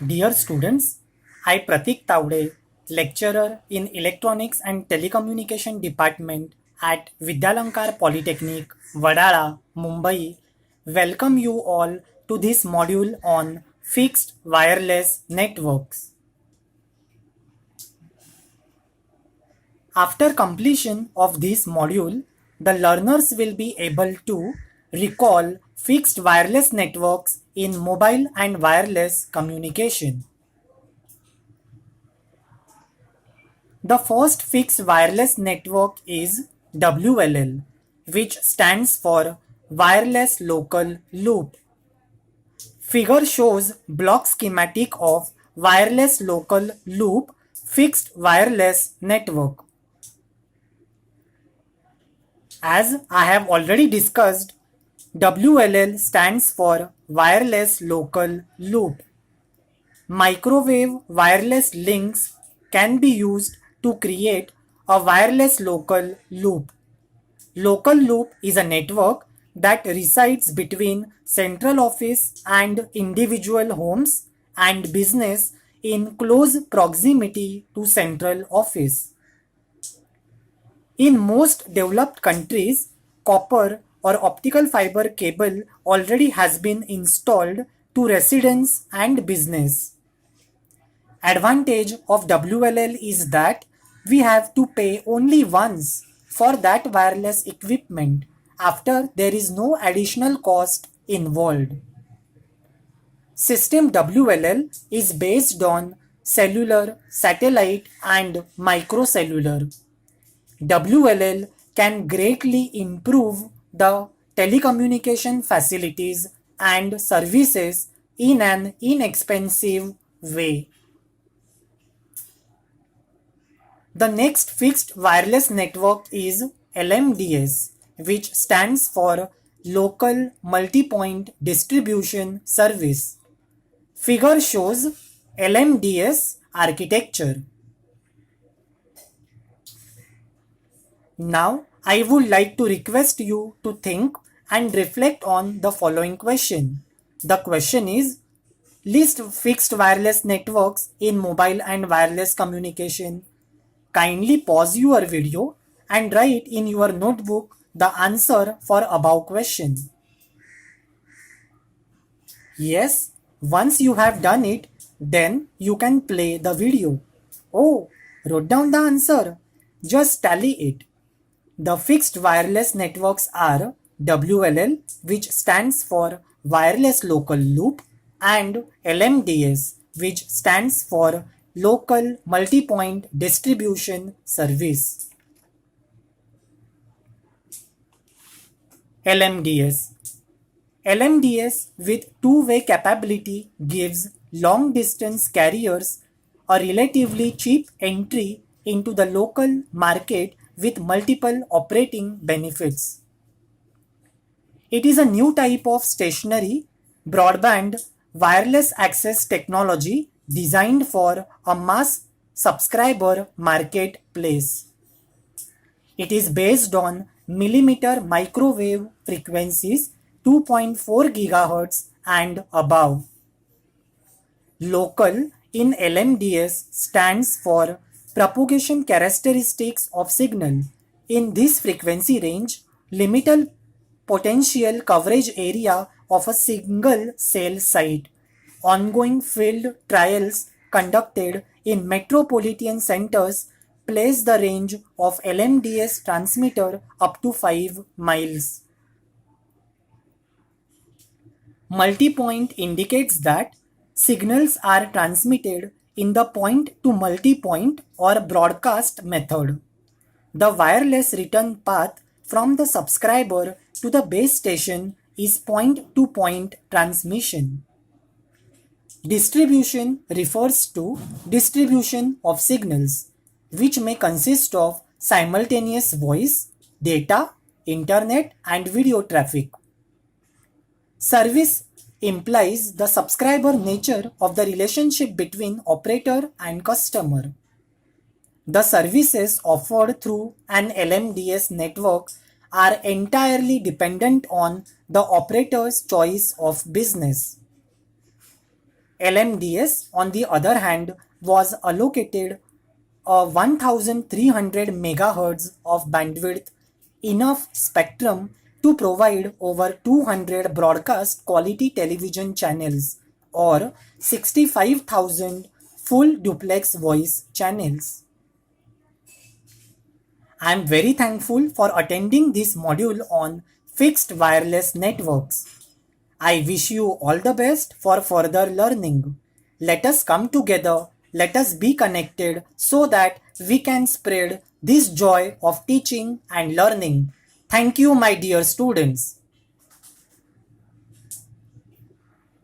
Dear students, I Pratik Tavde, lecturer in Electronics and Telecommunication Department at Vidyalankar Polytechnic, Vadala, Mumbai, welcome you all to this module on fixed wireless networks. After completion of this module, the learners will be able to recall fixed wireless networks in mobile and wireless communication. The first fixed wireless network is WLL, which stands for Wireless Local Loop. Figure shows block schematic of wireless local loop fixed wireless network. As I have already discussed, WLL stands for Wireless Local Loop. Microwave wireless links can be used to create a wireless local loop. Local loop is a network that resides between central office and individual homes and business in close proximity to central office. In most developed countries, copper or optical fiber cable already has been installed to residence and business. Advantage of WLL is that we have to pay only once for that wireless equipment after there is no additional cost involved. System WLL is based on cellular, satellite and microcellular. WLL can greatly improve the telecommunication facilities and services in an inexpensive way. The next fixed wireless network is LMDS, which stands for Local Multipoint Distribution Service. Figure shows LMDS architecture. Now, I would like to request you to think and reflect on the following question. The question is, list fixed wireless networks in mobile and wireless communication. Kindly pause your video and write in your notebook the answer for above question. Yes, once you have done it, then you can play the video. Oh, wrote down the answer. Just tally it. The fixed wireless networks are WLL, which stands for Wireless Local Loop, and LMDS, which stands for Local Multipoint Distribution Service. LMDS. LMDS with two-way capability gives long-distance carriers a relatively cheap entry into the local market with multiple operating benefits. It is a new type of stationary broadband wireless access technology designed for a mass subscriber marketplace. It is based on millimeter microwave frequencies 2.4 GHz and above. Local in LMDS stands for propagation characteristics of signal. In this frequency range, limited potential coverage area of a single cell site. Ongoing field trials conducted in metropolitan centers place the range of LMDS transmitter up to 5 miles. Multipoint indicates that signals are transmitted in the point-to-multipoint or broadcast method. The wireless return path from the subscriber to the base station is point-to-point transmission. Distribution refers to distribution of signals, which may consist of simultaneous voice, data, internet, and video traffic. Service implies the subscriber nature of the relationship between operator and customer. The services offered through an LMDS network are entirely dependent on the operator's choice of business. LMDS, on the other hand, was allocated a 1300 megahertz of bandwidth, enough spectrum to provide over 200 broadcast quality television channels or 65,000 full duplex voice channels. I am very thankful for attending this module on fixed wireless networks. I wish you all the best for further learning. Let us come together, let us be connected so that we can spread this joy of teaching and learning. Thank you, my dear students.